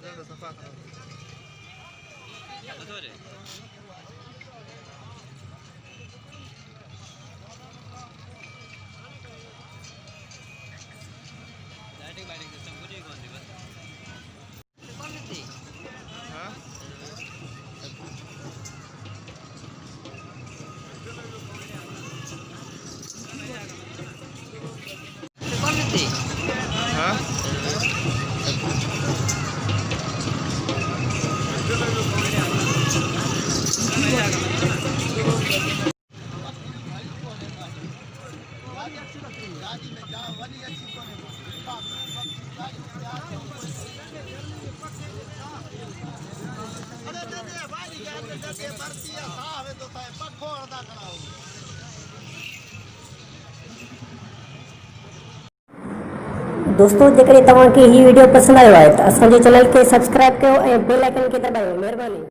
सफा करो lighting lighting system कुछ ही कौन सी बस कौन सी हां कौन सी हां दोस्तों जेकर तव्हांखे ही वीडियो पसंद आयो आहे त असांजे चैनल खे सब्सक्राइब कयो ऐं बेल आइकन खे दॿायो। महिरबानी।